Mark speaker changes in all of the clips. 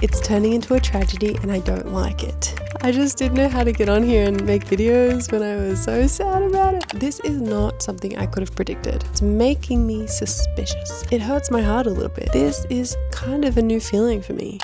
Speaker 1: It's turning into a tragedy and I don't like it. I just didn't know how to get on here and make videos when I was so sad about it. This is not something I could have predicted. It's making me suspicious. It hurts my heart a little bit. This is kind of a new feeling for me.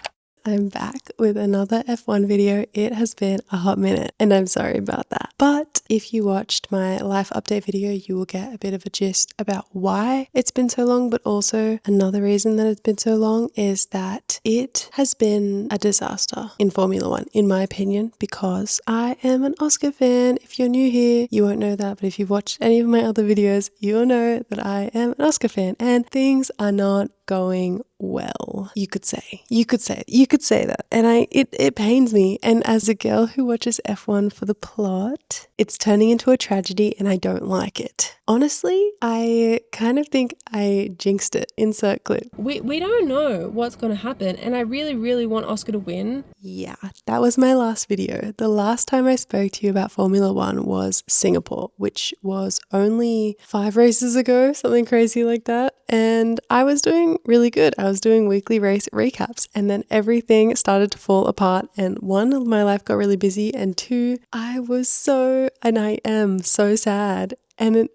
Speaker 1: I'm back with another F1 video. It has been a hot minute and I'm sorry about that. But if you watched my life update video, you will get a bit of a gist about why it's been so long, but also another reason that it's been so long is that it has been a disaster in Formula One, in my opinion, because I am an Oscar fan. If you're new here, you won't know that, but if you've watched any of my other videos, you'll know that I am an Oscar fan and things are not going well. You could say that. And it pains me. And as a girl who watches F1 for the plot, it's turning into a tragedy and I don't like it. Honestly, I kind of think I jinxed it. Insert clip.
Speaker 2: We don't know what's going to happen, and I really want Oscar to win.
Speaker 1: Yeah, that was my last video. The last time I spoke to you about Formula One was Singapore, which was only 5 races ago, something crazy like that. And I was doing really good. I was doing weekly race recaps, and then everything started to fall apart. And 1, my life got really busy, and 2, I am so sad. And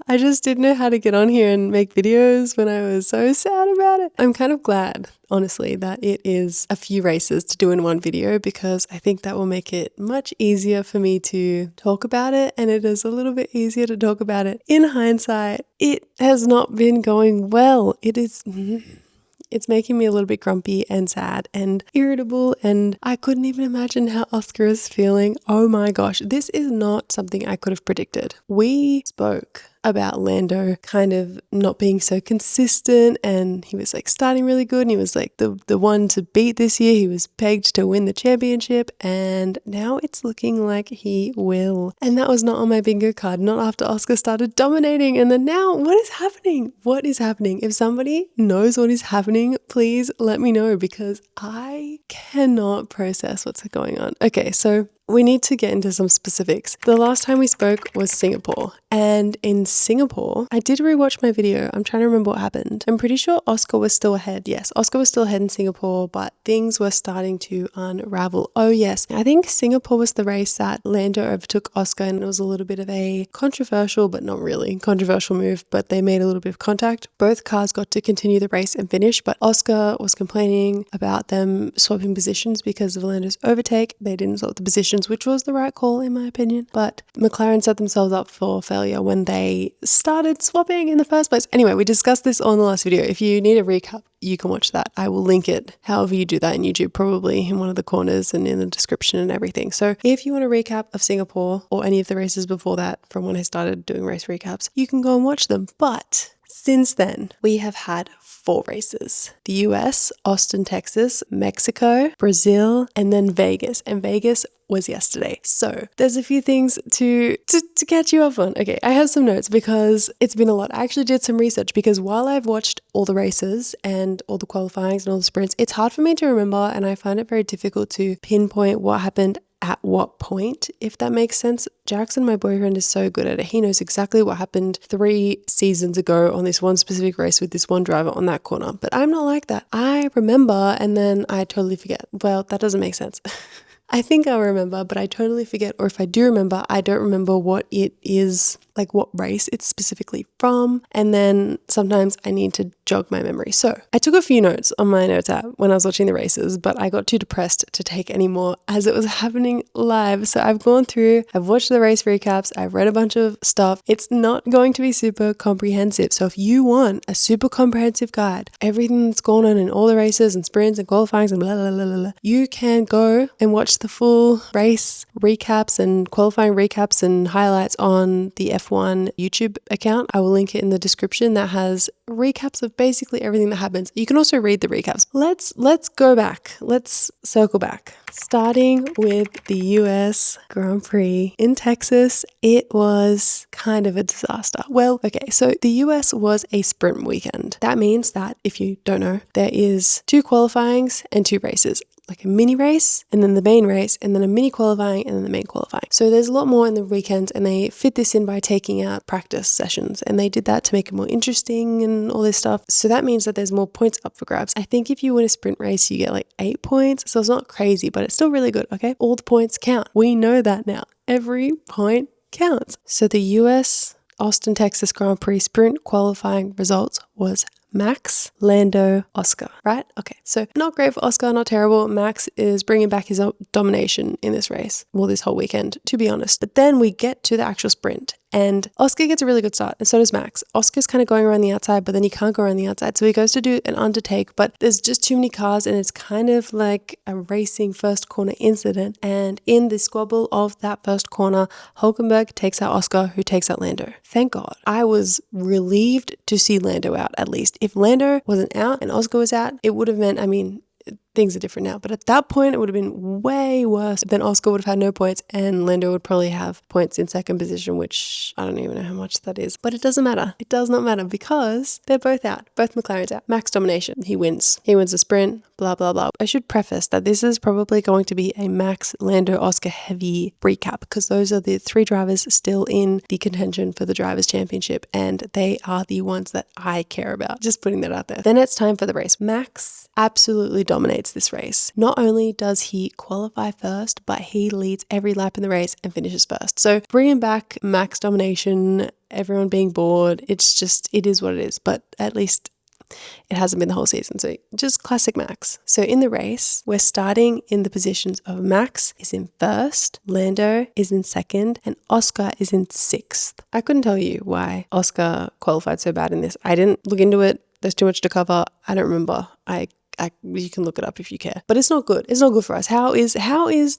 Speaker 1: I just didn't know how to get on here and make videos when I was so sad about it. I'm kind of glad, honestly, that it is a few races to do in one video, because I think that will make it much easier for me to talk about it, and it is a little bit easier to talk about it. In hindsight, it has not been going well. It's making me a little bit grumpy and sad and irritable, and I couldn't even imagine how Oscar is feeling. Oh my gosh, this is not something I could have predicted. We spoke about Lando kind of not being so consistent, and he was like starting really good and he was like the one to beat this year. He was pegged to win the championship, and now it's looking like he will. And that was not on my bingo card, not after Oscar started dominating. And then now, what is happening? What is happening? If somebody knows what is happening, please let me know, because I cannot process what's going on. Okay, so we need to get into some specifics. The last time we spoke was Singapore, and in Singapore, I did rewatch my video. I'm trying to remember what happened. I'm pretty sure Oscar was still ahead. Yes, Oscar was still ahead in Singapore, but things were starting to unravel. Oh yes, I think Singapore was the race that Lando overtook Oscar, and it was a little bit of a controversial, but not really controversial move, but they made a little bit of contact. Both cars got to continue the race and finish, but Oscar was complaining about them swapping positions because of Lando's overtake. They didn't swap the positions, which was the right call in my opinion, but McLaren set themselves up for failure when they started swapping in the first place. Anyway, we discussed this on the last video. If you need a recap, you can watch that. I will link it however you do that in YouTube, probably in one of the corners and in the description and everything. So if you want a recap of Singapore or any of the races before that from when I started doing race recaps, you can go and watch them. But since then, we have had 4 races: the US, Austin, Texas, Mexico, Brazil, and then Vegas. And Vegas was yesterday. So there's a few things to catch you up on. Okay, I have some notes because it's been a lot. I actually did some research, because while I've watched all the races and all the qualifyings and all the sprints, it's hard for me to remember, and I find it very difficult to pinpoint what happened at what point, if that makes sense. Jackson, my boyfriend, is so good at it. He knows exactly what happened 3 seasons ago on this one specific race with this one driver on that corner. But I'm not like that. I remember and then I totally forget. Well, that doesn't make sense. I think I'll remember, but I totally forget. Or if I do remember, I don't remember what it is, like what race it's specifically from. And then sometimes I need to jog my memory. So I took a few notes on my notes app when I was watching the races, but I got too depressed to take any more as it was happening live. So I've gone through, I've watched the race recaps, I've read a bunch of stuff. It's not going to be super comprehensive. So if you want a super comprehensive guide, everything that's going on in all the races and sprints and qualifying and blah, blah, blah, blah, blah, you can go and watch the full race recaps and qualifying recaps and highlights on the F1 YouTube account. I will link it in the description. That has recaps of basically everything that happens. You can also read the recaps. Let's go back. Let's circle back. Starting with the US Grand Prix in Texas, it was kind of a disaster. Well, okay, so the US was a sprint weekend. That means that, if you don't know, there is 2 qualifyings and 2 races. Like a mini race and then the main race and then a mini qualifying and then the main qualifying. So there's a lot more in the weekends, and they fit this in by taking out practice sessions, and they did that to make it more interesting and won, all this stuff. So that means that there's more points up for grabs. I think if you win a sprint race, you get like 8 points. So it's not crazy, but it's still really good, okay? All the points count. We know that now. Every point counts. So the US Austin, Texas Grand Prix sprint qualifying results was Max, Lando, Oscar, right? Okay, so not great for Oscar, not terrible. Max is bringing back his domination in this race, well, this whole weekend, to be honest. But then we get to the actual sprint and Oscar gets a really good start and so does Max. Oscar's kind of going around the outside, but then he can't go around the outside. So he goes to do an undertake, but there's just too many cars and it's kind of like a racing first corner incident. And in the squabble of that first corner, Hulkenberg takes out Oscar, who takes out Lando. Thank God. I was relieved to see Lando out, at least. If Lando wasn't out and Oscar was out, it would have meant, things are different now, but at that point it would have been way worse. Then Oscar would have had no points and Lando would probably have points in second position, which I don't even know how much that is. But it doesn't matter. It does not matter because they're both out. Both McLarens out. Max domination. He wins. He wins the sprint, blah, blah, blah. I should preface that this is probably going to be a Max, Lando, Oscar heavy recap because those are the 3 drivers still in the contention for the Drivers' Championship and they are the ones that I care about. Just putting that out there. Then it's time for the race. Max absolutely dominates this race. Not only does he qualify first, but he leads every lap in the race and finishes first. So bringing back Max domination, everyone being bored, it is what it is. But at least it hasn't been the whole season. So just classic Max. So in the race, we're starting in the positions of Max is in first, Lando is in second, and Oscar is in 6th. I couldn't tell you why Oscar qualified so bad in this. I didn't look into it. There's too much to cover. I don't remember. You can look it up if you care. But it's not good. It's not good for us. How is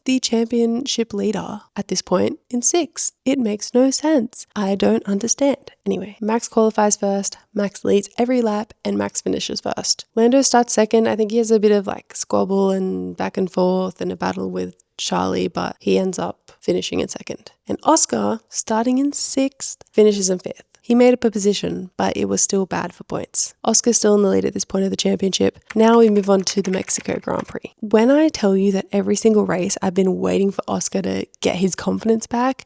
Speaker 1: the championship leader at this point in 6th? It makes no sense. I don't understand. Anyway, Max qualifies first, Max leads every lap, and Max finishes first. Lando starts second. I think he has a bit of like squabble and back and forth and a battle with Charlie, but he ends up finishing in second. And Oscar, starting in 6th, finishes in 5th. He made up a position, but it was still bad for points. Oscar's still in the lead at this point of the championship. Now we move on to the Mexico Grand Prix. When I tell you that every single race I've been waiting for Oscar to get his confidence back,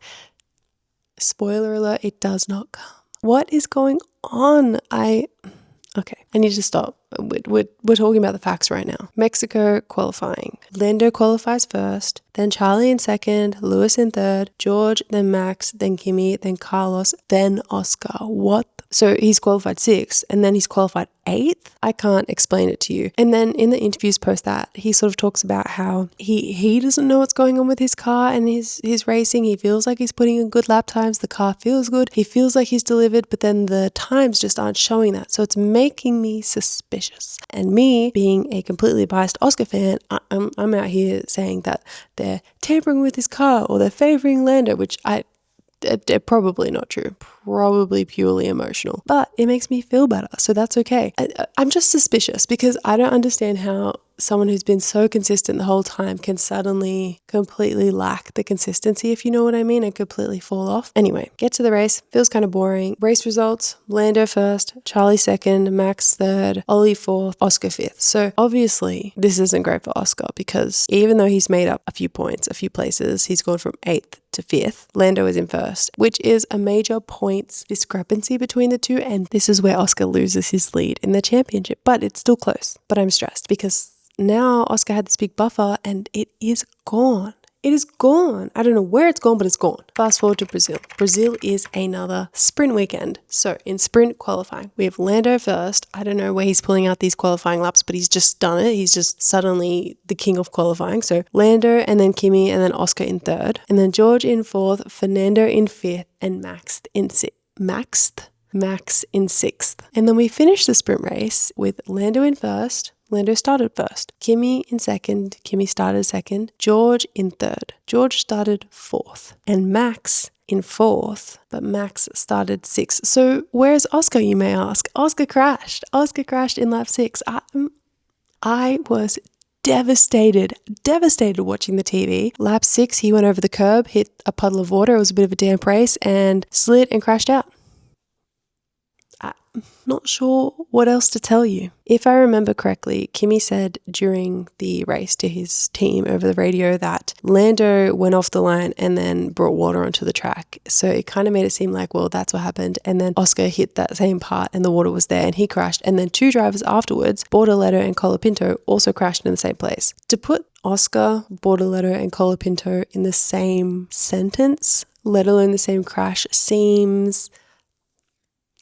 Speaker 1: spoiler alert, it does not come. What is going on? Okay, I need to stop. We're talking about the facts right now. Mexico qualifying. Lando qualifies first, then Charlie in second, Lewis in third, George, then Max, then Kimi, then Carlos, then Oscar. What? So he's qualified 6th and then he's qualified 8th? I can't explain it to you. And then in the interviews post that, he sort of talks about how he doesn't know what's going on with his car and his racing. He feels like he's putting in good lap times. The car feels good. He feels like he's delivered, but then the times just aren't showing that. So it's making me suspicious. And me, being a completely biased Oscar fan, I'm out here saying that they're tampering with his car or they're favoring Lando, which they're probably not true, probably purely emotional, but it makes me feel better. So that's okay. I'm just suspicious because I don't understand how someone who's been so consistent the whole time can suddenly completely lack the consistency, if you know what I mean, and completely fall off. Anyway, get to the race. Feels kind of boring. Race results: Lando first, Charlie second, Max third, Ollie 4th, Oscar 5th. So obviously this isn't great for Oscar because even though he's made up a few points, a few places, he's gone from 8th to 5th. Lando is in first, which is a major points discrepancy between the two, and this is where Oscar loses his lead in the championship, but it's still close. But I'm stressed because now Oscar had this big buffer and it is gone. It is gone. I don't know where it's gone, but it's gone. Fast forward to Brazil. Brazil is another sprint weekend. So in sprint qualifying, we have Lando first. I don't know where he's pulling out these qualifying laps, but he's just done it. He's just suddenly the king of qualifying. So Lando and then Kimi and then Oscar in third. And then George in 4th, Fernando in 5th, and Max in 6th. And then we finish the sprint race with Lando in first. Lando started first. Kimi in second. Kimi started second. George in third. George started 4th. And Max in 4th, but Max started 6th. So where's Oscar, you may ask? Oscar crashed. Oscar crashed in lap 6. I was devastated watching the TV. Lap 6, he went over the curb, hit a puddle of water. It was a bit of a damp race and slid and crashed out. not sure what else to tell you. If I remember correctly, Kimi said during the race to his team over the radio that Lando went off the line and then brought water onto the track. So it kind of made it seem like, well, that's what happened. And then Oscar hit that same part and the water was there and he crashed. And then 2 drivers afterwards, Bortoleto and Colapinto, also crashed in the same place. To put Oscar, Bortoleto and Colapinto in the same sentence, let alone the same crash,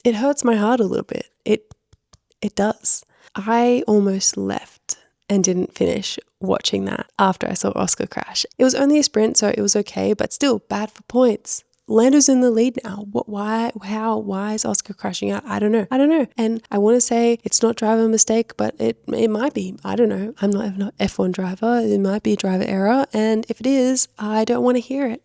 Speaker 1: it hurts my heart a little bit. It does. I almost left and didn't finish watching that after I saw Oscar crash. It was only a sprint, so it was okay, but still bad for points. Lando's in the lead now. Why is Oscar crashing out? I don't know. And I want to say it's not driver mistake, but it might be. I don't know. I'm not an F1 driver. It might be driver error. And if it is, I don't want to hear it.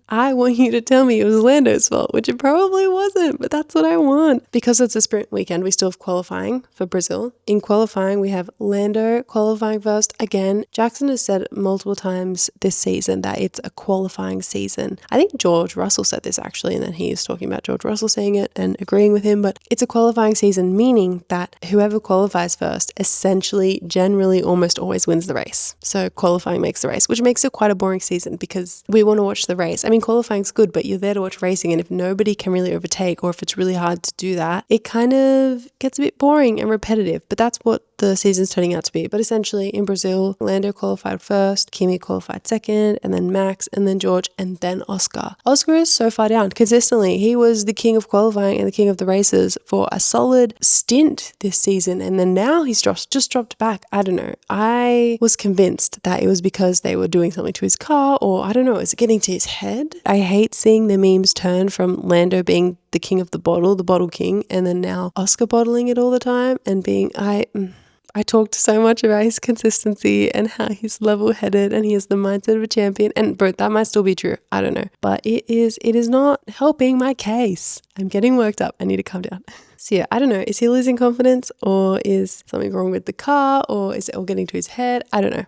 Speaker 1: I want you to tell me it was Lando's fault, which it probably wasn't, but that's what I want. Because it's a sprint weekend, we still have qualifying for Brazil. In qualifying, we have Lando qualifying first. Again, Jackson has said multiple times this season that it's a qualifying season. I think George Russell said this actually, and then he is talking about George Russell saying it and agreeing with him, but it's a qualifying season, meaning that whoever qualifies first essentially, generally, almost always wins the race. So qualifying makes the race, which makes it quite a boring season because we want to watch the race. I mean, qualifying's good, but you're there to watch racing, and if nobody can really overtake, or if it's really hard to do that, it kind of gets a bit boring and repetitive. But that's what the season's turning out to be. But essentially in Brazil, Lando qualified first, Kimi qualified second, and then Max, and then George, and then Oscar. Oscar is so far down consistently. He was the king of qualifying and the king of the races for a solid stint this season, and then now he's just dropped back. I don't know. I was convinced that it was because they were doing something to his car, or I don't know, is it getting to his head? I hate seeing the memes turn from Lando being the king of the bottle king, and then now Oscar bottling it all the time and being, I talked so much about his consistency and how he's level-headed and he has the mindset of a champion, and bro, that might still be true. I don't know, but it is not helping my case. I'm getting worked up. I need to calm down. So yeah, I don't know. Is he losing confidence, or is something wrong with the car, or is it all getting to his head? I don't know.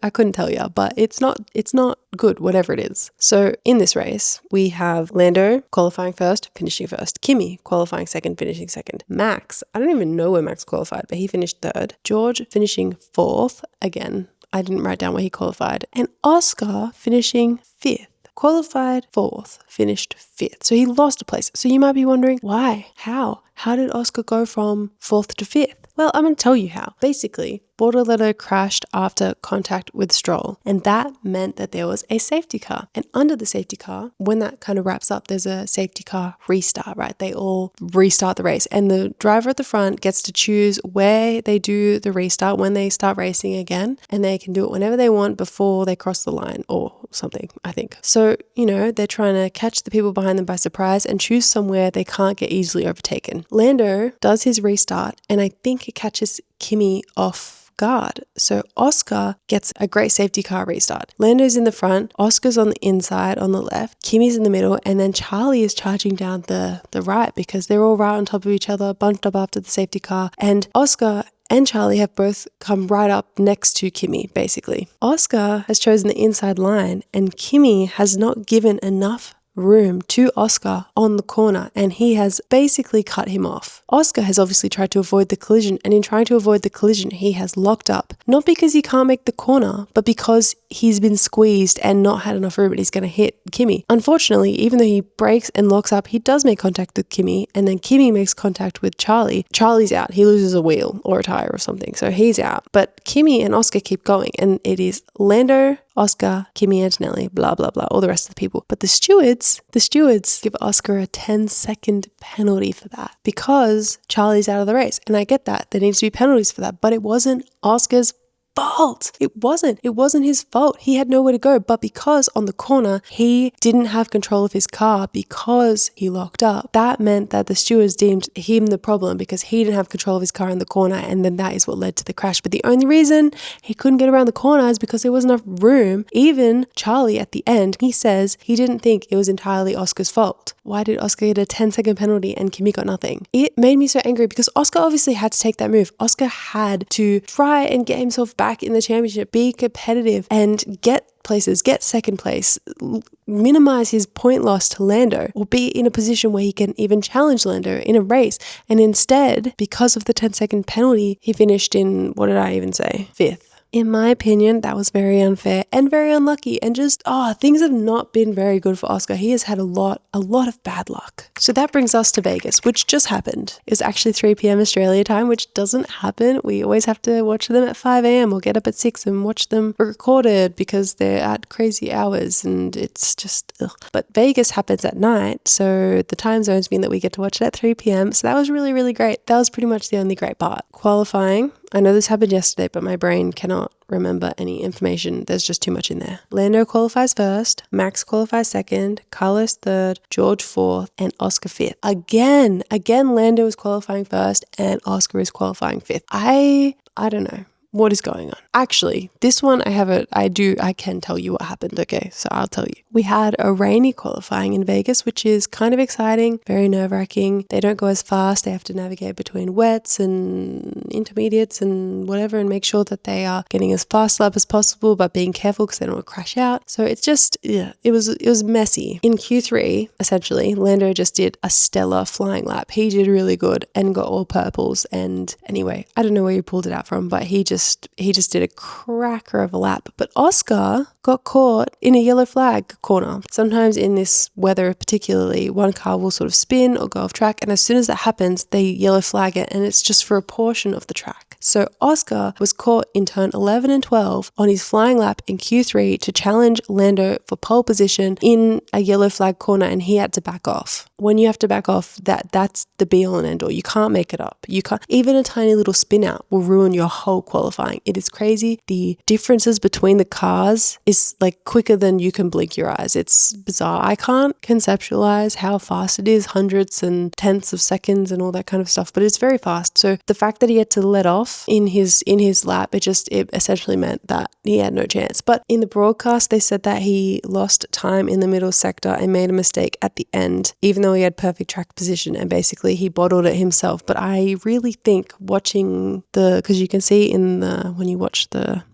Speaker 1: I couldn't tell you, but it's not good, whatever it is. So in this race, we have Lando qualifying first, finishing first. Kimi qualifying second, finishing second. Max, I don't even know where Max qualified, but he finished third. George finishing fourth. Again, I didn't write down where he qualified. And Oscar finishing fifth. Qualified fourth, finished fifth. So he lost a place. So you might be wondering, why? How? How did Oscar go from fourth to fifth? Well, I'm going to tell you how. Basically, Bortoleto crashed after contact with Stroll, and that meant that there was a safety car. And under the safety car, when that kind of wraps up, there's a safety car restart, right? They all restart the race, and the driver at the front gets to choose where they do the restart when they start racing again, and they can do it whenever they want before they cross the line or something, I think. So, they're trying to catch the people behind them by surprise and choose somewhere they can't get easily overtaken. Lando does his restart, and I think it catches Kimi off guard. So Oscar gets a great safety car restart. Lando's in the front, Oscar's on the inside on the left, Kimi's in the middle, and then Charlie is charging down the right because they're all right on top of each other, bunched up after the safety car. And Oscar and Charlie have both come right up next to Kimi, basically. Oscar has chosen the inside line, and Kimi has not given enough room to Oscar on the corner, and he has basically cut him off. Oscar has obviously tried to avoid the collision, and in trying to avoid the collision, he has locked up. Not because he can't make the corner, but because he's been squeezed and not had enough room and he's going to hit Kimi. Unfortunately, even though he brakes and locks up, he does make contact with Kimi, and then Kimi makes contact with Charlie. Charlie's out. He loses a wheel or a tire or something, so he's out. But Kimi and Oscar keep going, and it is Lando, Oscar, Kimi Antonelli, blah, blah, blah, all the rest of the people. But the stewards give Oscar a 10-second penalty for that because Charlie's out of the race. And I get that. There needs to be penalties for that. But it wasn't Oscar's fault. It wasn't his fault. He had nowhere to go, but because on the corner he didn't have control of his car because he locked up, that meant that the stewards deemed him the problem because he didn't have control of his car in the corner, and then that is what led to the crash. But the only reason he couldn't get around the corner is because there wasn't enough room. Even Charlie at the end, he says he didn't think it was entirely Oscar's fault. Why did Oscar get a 10-second penalty and Kimi got nothing? It made me so angry because Oscar obviously had to take that move. Oscar had to try and get himself back back in the championship, be competitive and get places, get second place, minimize his point loss to Lando, or be in a position where he can even challenge Lando in a race. And instead, because of the 10-second penalty, he finished in, what did I even say? 5th. In my opinion, that was very unfair and very unlucky, and just, things have not been very good for Oscar. He has had a lot of bad luck. So that brings us to Vegas, which just happened. It was actually 3 p.m. Australia time, which doesn't happen. We always have to watch them at 5 a.m. or get up at 6 and watch them recorded because they're at crazy hours and it's just, ugh. But Vegas happens at night, so the time zones mean that we get to watch it at 3 p.m. So that was really, really great. That was pretty much the only great part. Qualifying. I know this happened yesterday, but my brain cannot remember any information. There's just too much in there. Lando qualifies first, Max qualifies second, Carlos third, George fourth, and Oscar fifth. Again, Lando is qualifying first and Oscar is qualifying fifth. I don't know. What is going on? Actually, this one I can tell you what happened, okay? So I'll tell you. We had a rainy qualifying in Vegas, which is kind of exciting, very nerve-wracking. They don't go as fast. They have to navigate between wets and intermediates and whatever and make sure that they are getting as fast lap as possible, but being careful because they don't want to crash out. So it's just, it was messy. In Q3, essentially, Lando just did a stellar flying lap. He did really good and got all purples. And anyway, I don't know where he pulled it out from, but he just did a cracker of a lap. But Oscar got caught in a yellow flag corner. Sometimes in this weather particularly, one car will sort of spin or go off track, and as soon as that happens, they yellow flag it, and it's just for a portion of the track. So Oscar was caught in turn 11 and 12 on his flying lap in Q3 to challenge Lando for pole position in a yellow flag corner, and he had to back off. When you have to back off, that's the be all and end all. You can't make it up. You can't. Even a tiny little spin out will ruin your whole qualifying. It is crazy. The differences between the cars is like quicker than you can blink your eyes. It's bizarre. I can't conceptualize how fast it is, hundreds and tenths of seconds and all that kind of stuff, but it's very fast. So the fact that he had to let off in his lap, it essentially meant that he had no chance. But in the broadcast, they said that he lost time in the middle sector and made a mistake at the end, even though he had perfect track position, and basically he bottled it himself. But I really think watching because you can see when you watch the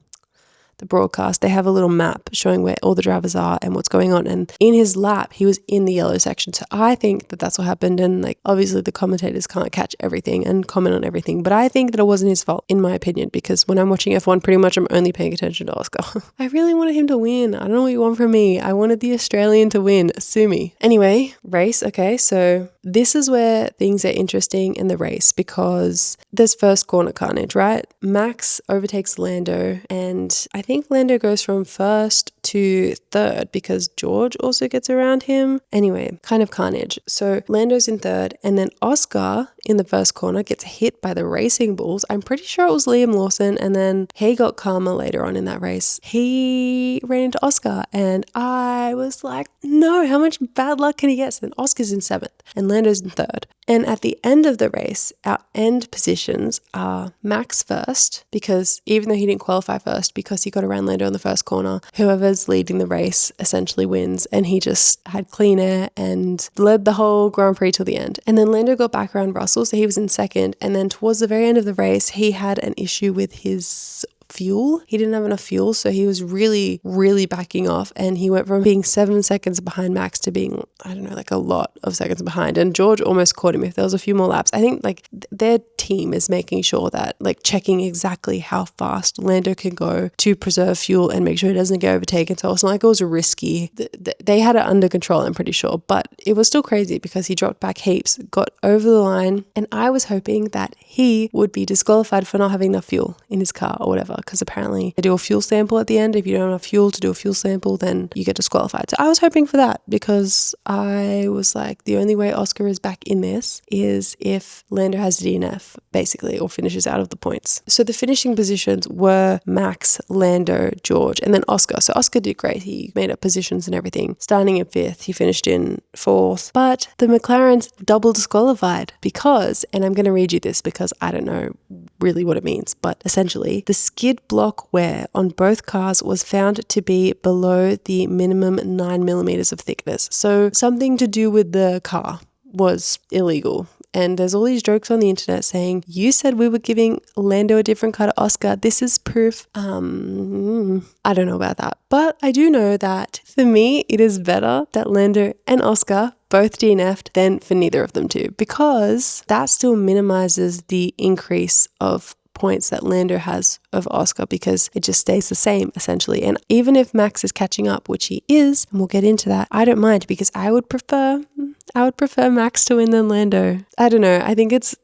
Speaker 1: broadcast, they have a little map showing where all the drivers are and what's going on, and in his lap he was in the yellow section. So I think that that's what happened, and like obviously the commentators can't catch everything and comment on everything, but I think that it wasn't his fault in my opinion, because when I'm watching F1 pretty much I'm only paying attention to Oscar. I really wanted him to win. I don't know what you want from me. I wanted the Australian to win. Sue me. Anyway, race. Okay, so this is where things are interesting in the race, because there's first corner carnage, right? Max overtakes Lando, and I think Lando goes from first to third because George also gets around him. Anyway, kind of carnage. So Lando's in third, and then Oscar in the first corner gets hit by the Racing Bulls. I'm pretty sure it was Liam Lawson, and then he got karma later on in that race. He ran into Oscar, and I was like, no, how much bad luck can he get? So then Oscar's in seventh and Lando's in third. And at the end of the race, our end positions are Max first, because even though he didn't qualify first, because he got around Lando in the first corner, whoever's leading the race essentially wins, and he just had clean air and led the whole Grand Prix till the end. And then Lando got back around Russell, so he was in second, and then towards the very end of the race, he had an issue with his fuel. He didn't have enough fuel, so he was really, really backing off, and he went from being 7 seconds behind Max to being, I don't know, like a lot of seconds behind, and George almost caught him if there was a few more laps. I think like their team is making sure that, like, checking exactly how fast Lando can go to preserve fuel and make sure he doesn't get overtaken. So it's not like it was risky. They had it under control, I'm pretty sure, but it was still crazy because he dropped back heaps, got over the line, and I was hoping that he would be disqualified for not having enough fuel in his car or whatever, because apparently they do a fuel sample at the end. If you don't have enough fuel to do a fuel sample, then you get disqualified. So I was hoping for that, because I was like, the only way Oscar is back in this is if Lando has a DNF, basically, or finishes out of the points. So the finishing positions were Max, Lando, George, and then Oscar. So Oscar did great. He made up positions and everything. Starting in fifth, he finished in fourth. But the McLaren's double disqualified because, and I'm going to read you this because I don't know really what it means, but essentially the skid block wear on both cars was found to be below the minimum 9 millimeters of thickness. So something to do with the car was illegal. And there's all these jokes on the internet saying, you said we were giving Lando a different car to Oscar. This is proof. I don't know about that. But I do know that for me, it is better that Lando and Oscar both DNF'd than for neither of them to, because that still minimizes the increase of points that Lando has of Oscar, because it just stays the same essentially. And even if Max is catching up, which he is, and we'll get into that, I don't mind, because I would prefer Max to win than Lando. I don't know. I think it's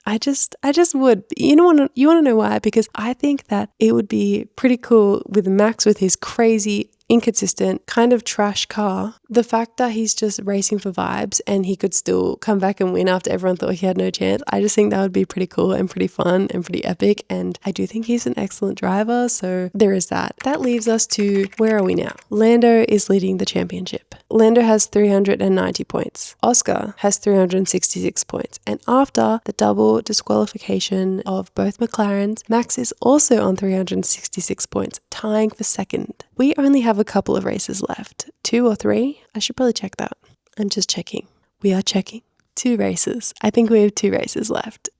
Speaker 1: I just would. You want to know why? Because I think that it would be pretty cool with Max, with his crazy, inconsistent, kind of trash car. The fact that he's just racing for vibes and he could still come back and win after everyone thought he had no chance. I just think that would be pretty cool and pretty fun and pretty epic. And I do think he's an excellent driver. So there is that. That leaves us to, where are we now? Lando is leading the championship. Lando has 390 points. Oscar has 366 points. And after the double disqualification of both McLarens, Max is also on 366 points, tying for second. We only have a couple of races left. 2 or 3? I should probably check that. I'm just checking. We are checking. 2 races. I think we have 2 races left.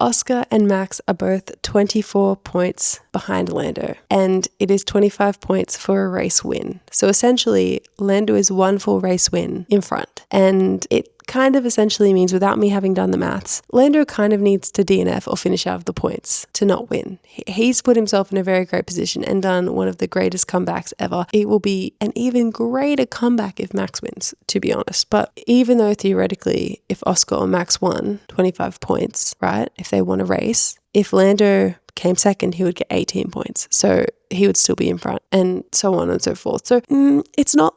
Speaker 1: Oscar and Max are both 24 points behind Lando, and it is 25 points for a race win. So essentially, Lando is 1 full race win in front, and it kind of essentially means, without me having done the maths, Lando kind of needs to DNF or finish out of the points to not win. He's put himself in a very great position and done one of the greatest comebacks ever. It will be an even greater comeback if Max wins, to be honest. But even though theoretically, if Oscar or Max won 25 points, right, if they won a race, if Lando came second, he would get 18 points. So he would still be in front, and so on and so forth. So it's not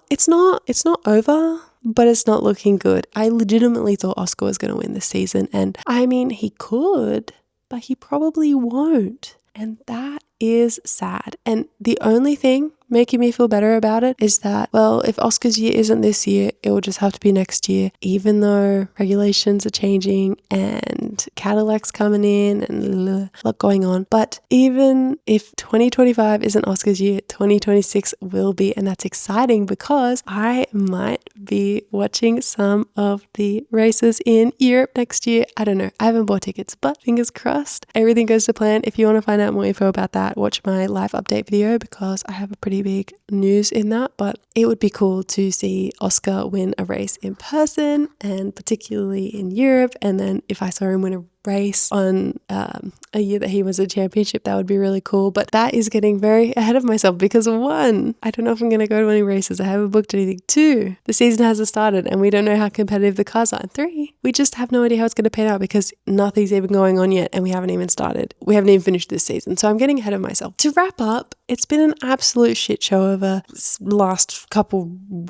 Speaker 1: over, but it's not looking good. I legitimately thought Oscar was going to win this season. And I mean, he could, but he probably won't. And that is sad. And the only thing making me feel better about it is that, well, if Oscar's year isn't this year, it will just have to be next year, even though regulations are changing and Cadillac's coming in and a lot going on. But even if 2025 isn't Oscar's year, 2026 will be. And that's exciting, because I might be watching some of the races in Europe next year. I don't know. I haven't bought tickets, but fingers crossed, everything goes to plan. If you want to find out more info about that, watch my live update video, because I have a pretty big news in that. But it would be cool to see Oscar win a race in person, and particularly in Europe. And then if I saw him win a race on a year that he was a championship, that would be really cool. But that is getting very ahead of myself, because 1, I don't know if I'm going to go to any races. I haven't booked anything. 2, the season hasn't started and we don't know how competitive the cars are. And 3, we just have no idea how it's going to pan out, because nothing's even going on yet and we haven't even started. We haven't even finished this season. So I'm getting ahead of myself. To wrap up, it's been an absolute shit show over last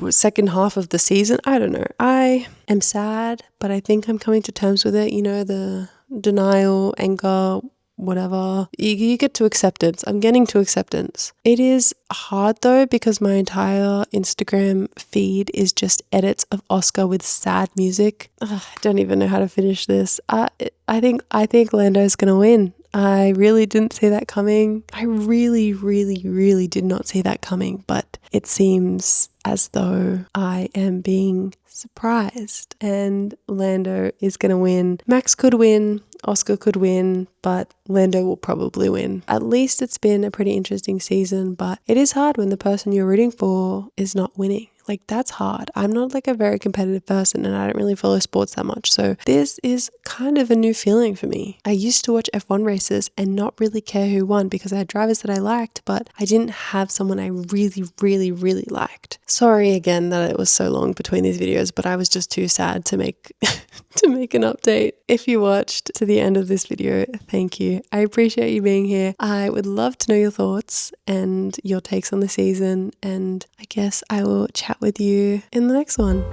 Speaker 1: second half of the season. I don't know. I am sad, but I think I'm coming to terms with it. You know, the denial, anger, whatever. You get to acceptance. I'm getting to acceptance. It is hard though, because my entire Instagram feed is just edits of Oscar with sad music. I don't even know how to finish this. I think Lando's gonna win. I really didn't see that coming. I really, really, really did not see that coming, but it seems as though I am being surprised and Lando is going to win. Max could win, Oscar could win, but Lando will probably win. At least it's been a pretty interesting season, but it is hard when the person you're rooting for is not winning. Like, that's hard. I'm not like a very competitive person and I don't really follow sports that much. So this is kind of a new feeling for me. I used to watch F1 races and not really care who won, because I had drivers that I liked, but I didn't have someone I really, really, really liked. Sorry again that it was so long between these videos, but I was just too sad to make an update. If you watched to the end of this video, thank you. I appreciate you being here. I would love to know your thoughts and your takes on the season, and I guess I will chat with you in the next one.